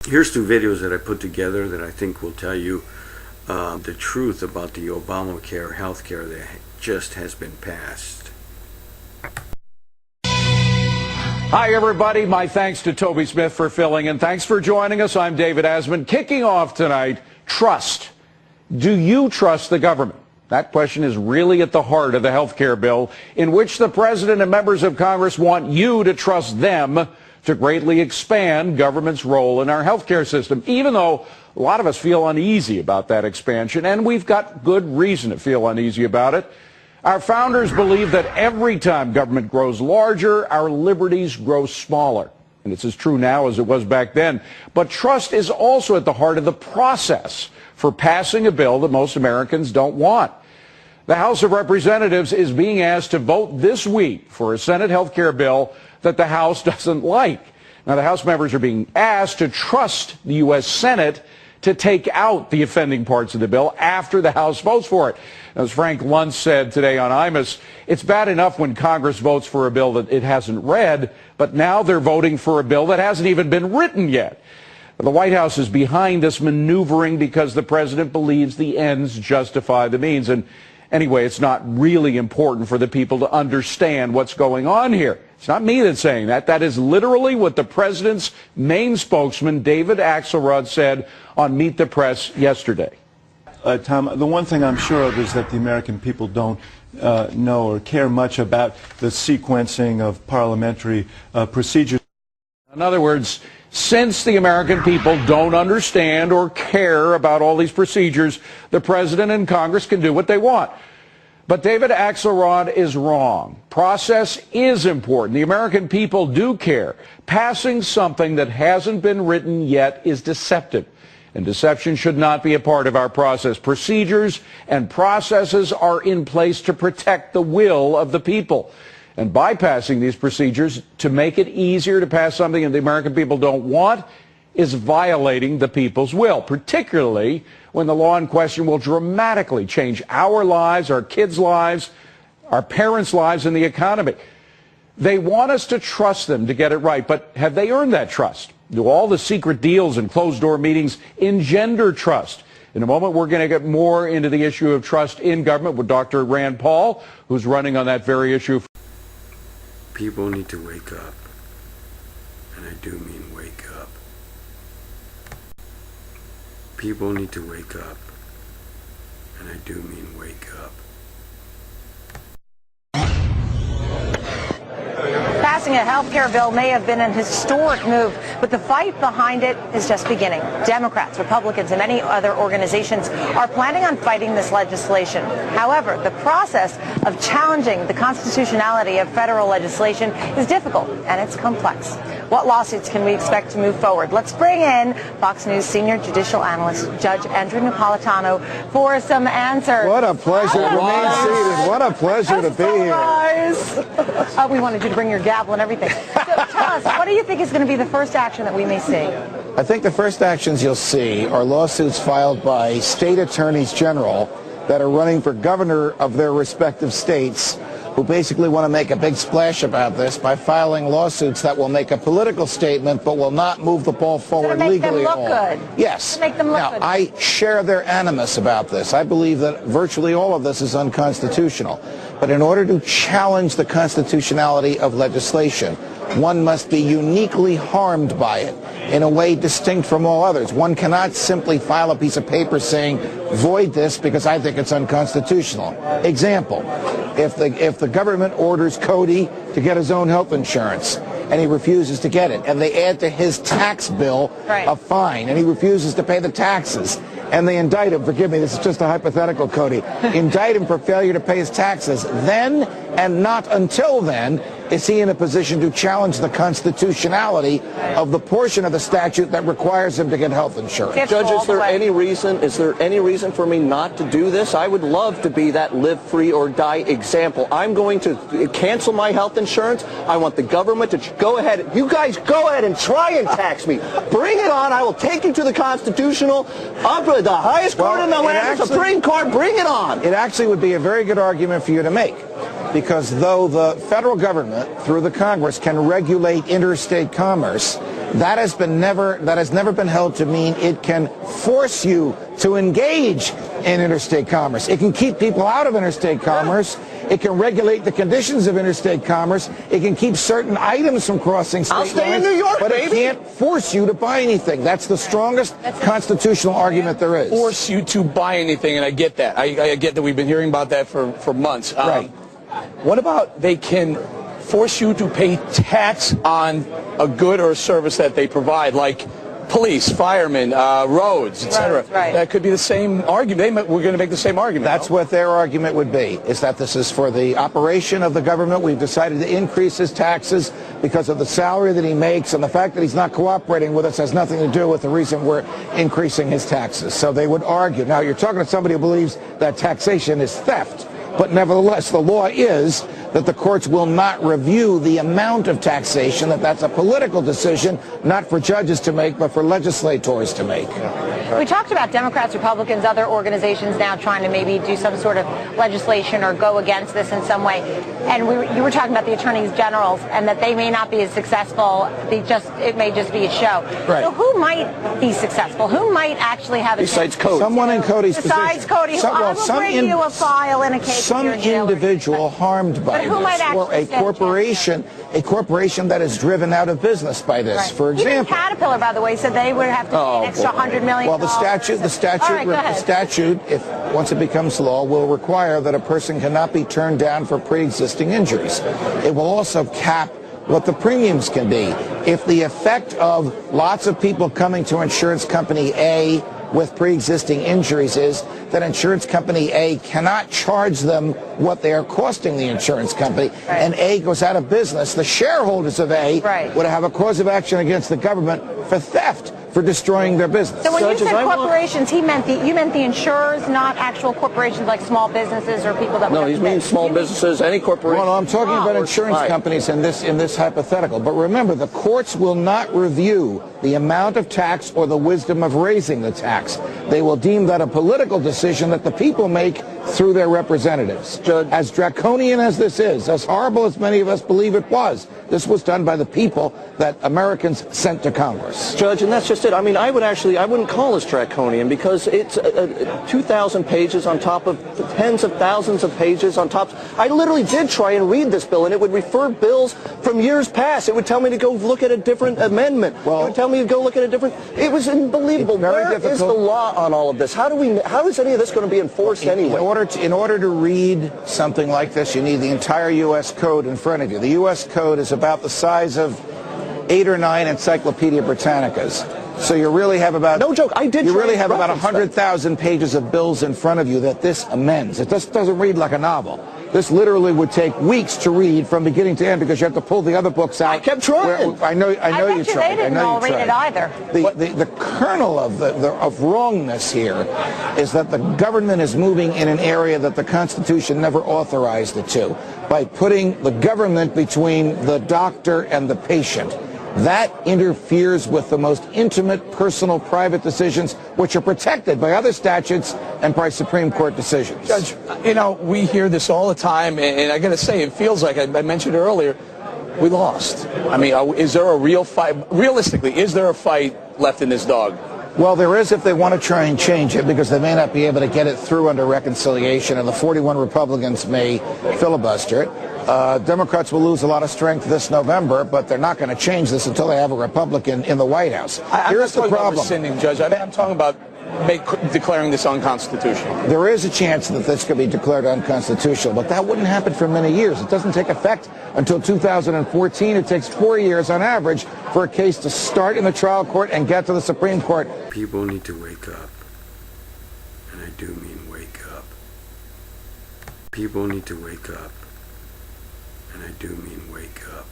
Here's two videos that I put together that I think will tell you the truth about the Obamacare health care that just has been passed. Hi, everybody. My thanks to Toby Smith for filling in. Thanks for joining us. I'm David Asman. Kicking off tonight, trust. Do you trust the government? That question is really at the heart of the health care bill, in which the president and members of Congress want you to trust them to greatly expand government's role in our health care system, even though a lot of us feel uneasy about that expansion, and we've got good reason to feel uneasy about it. Our founders believed that every time government grows larger, our liberties grow smaller. And it's as true now as it was back then. But trust is also at the heart of the process for passing a bill that most Americans don't want. The House of Representatives is being asked to vote this week for a Senate health care bill that the House doesn't like. Now, the House members are being asked to trust the U.S. Senate to take out the offending parts of the bill after the House votes for it. As Frank Luntz said today on Imus, it's bad enough when Congress votes for a bill that it hasn't read, but now they're voting for a bill that hasn't even been written yet. The White House is behind this maneuvering because the president believes the ends justify the means. And anyway, it's not really important for the people to understand what's going on here. It's not me that's saying that. That is literally what the president's main spokesman, David Axelrod, said on Meet the Press yesterday. Tom, the one thing I'm sure of is that the American people don't know or care much about the sequencing of parliamentary procedures. In other words, since the American people don't understand or care about all these procedures, the president and Congress can do what they want. But David Axelrod is wrong. Process is important. The American people do care. Passing something that hasn't been written yet is deceptive. And deception should not be a part of our process. Procedures and processes are in place to protect the will of the people. And bypassing these procedures to make it easier to pass something that the American people don't want is violating the people's will, particularly when the law in question will dramatically change our lives, our kids' lives, our parents' lives, and the economy. They want us to trust them to get it right, but have they earned that trust? Do all the secret deals and closed-door meetings engender trust? In a moment, we're going to get more into the issue of trust in government with Dr. Rand Paul, who's running on that very issue. People need to wake up, and I do mean wake up. People need to wake up, and I do mean wake up. Passing a health care bill may have been an historic move, but the fight behind it is just beginning. Democrats, Republicans, and many other organizations are planning on fighting this legislation. However, the process of challenging the constitutionality of federal legislation is difficult, and it's complex. What lawsuits can we expect to move forward? Let's bring in Fox News senior judicial analyst Judge Andrew Napolitano for some answers. What a pleasure. Remain seated. What a pleasure to be here. We wanted you to bring your gavel and everything. So tell us, what do you think is going to be the first action that we may see? I think the first actions you'll see are lawsuits filed by state attorneys general that are running for governor of their respective states, who basically want to make a big splash about this by filing lawsuits that will make a political statement but will not move the ball forward legally at all. Make them look good. Yes. Make them look good. Now, I share their animus about this. I believe that virtually all of this is unconstitutional. But in order to challenge the constitutionality of legislation, one must be uniquely harmed by it in a way distinct from all others. One cannot simply file a piece of paper saying, void this because I think it's unconstitutional. Example, if the government orders Cody to get his own health insurance and he refuses to get it, and they add to his tax bill a fine, and he refuses to pay the taxes, and they indict him, forgive me, this is just a hypothetical, Cody, indict him for failure to pay his taxes, then and not until then is he in a position to challenge the constitutionality of the portion of the statute that requires him to get health insurance. Judge, is there any reason for me not to do this? I would love to be that live free or die example. I'm going to cancel my health insurance. I want the government to go ahead. You guys go ahead and try and tax me. Bring it on. I will take you to the constitutional, the highest court in the land, the Supreme Court. Bring it on. It actually would be a very good argument for you to make. Because though the federal government, through the Congress, can regulate interstate commerce, that has never been held to mean it can force you to engage in interstate commerce. It can keep people out of interstate commerce. It can regulate the conditions of interstate commerce. It can keep certain items from crossing state I'll lines. stay in New York, but baby. it can't force you to buy anything. That's the strongest constitutional argument there is. Force you to buy anything, and I get that. I get that we've been hearing about that for months. Right. What about they can force you to pay tax on a good or a service that they provide, like police, firemen, roads, etc. Right. That could be the same argument. We're going to make the same argument. That's what their argument would be, is that this is for the operation of the government. We've decided to increase his taxes because of the salary that he makes, and the fact that he's not cooperating with us has nothing to do with the reason we're increasing his taxes. So they would argue. Now, you're talking to somebody who believes that taxation is theft, but nevertheless, the law is that the courts will not review the amount of taxation, that's a political decision, not for judges to make, but for legislators to make. We talked about Democrats, Republicans, other organizations now trying to maybe do some sort of legislation or go against this in some way. And you were talking about the attorneys generals and that they may not be as successful. It may just be a show. Right. So who might be successful? Who might actually have a Besides chance? Cody. Someone in Cody's Besides position. Cody, I will bring you a file in a case. Some individual harmed by But who might this, or actually a stand corporation that is driven out of business by this. Right. For example, Even Caterpillar, by the way, said they would have to pay an extra $100 million. well, the statute, if once it becomes law, will require that a person cannot be turned down for pre-existing injuries. It will also cap what the premiums can be. If the effect of lots of people coming to insurance company A with pre-existing injuries is that insurance company A cannot charge them what they are costing the insurance company, and A goes out of business, the shareholders of A would have a cause of action against the government for theft, for destroying their business. So when you said corporations, you meant the insurers, not actual corporations like small businesses or people that. No, he means small businesses, any corporation. Well, I'm talking about insurance companies in this hypothetical. But remember, the courts will not review the amount of tax or the wisdom of raising the tax. They will deem that a political decision that the people make through their representatives. Judge, as draconian as this is, as horrible as many of us believe it was, this was done by the people that Americans sent to Congress. Judge, and that's just it. I mean, I wouldn't call this draconian because it's 2,000 pages on top of tens of thousands of pages on top. I literally did try and read this bill, and it would refer bills from years past. It would tell me to go look at a different amendment. Well, it would tell me to go look at a different. It was unbelievable. Where is the law on all of this? How is any of this going to be enforced anyway? In order to read something like this, you need the entire U.S. Code in front of you. The U.S. Code is about the size of 8 or 9 Encyclopedia Britannicas. So you really have about no joke. You really have about 100,000 pages of bills in front of you that this amends. It just doesn't read like a novel. This literally would take weeks to read from beginning to end because you have to pull the other books out. I kept trying. I know you tried. They didn't all read it either. The kernel of wrongness here is that the government is moving in an area that the Constitution never authorized it to, by putting the government between the doctor and the patient. That interferes with the most intimate, personal, private decisions, which are protected by other statutes and by Supreme Court decisions. Judge, we hear this all the time, and I got to say, it feels like, I mentioned earlier, we lost. I mean, is there a real fight? Realistically, is there a fight left in this dog? Well, there is if they want to try and change it, because they may not be able to get it through under reconciliation, and the 41 Republicans may filibuster it. Democrats will lose a lot of strength this November, but they're not going to change this until they have a Republican in the White House. Here's the problem. About rescinding, Judge. I'm talking about declaring this unconstitutional. There is a chance that this could be declared unconstitutional, but that wouldn't happen for many years. It doesn't take effect until 2014. It takes 4 years on average for a case to start in the trial court and get to the Supreme Court. People need to wake up, and I do mean wake up. People need to wake up, and I do mean wake up.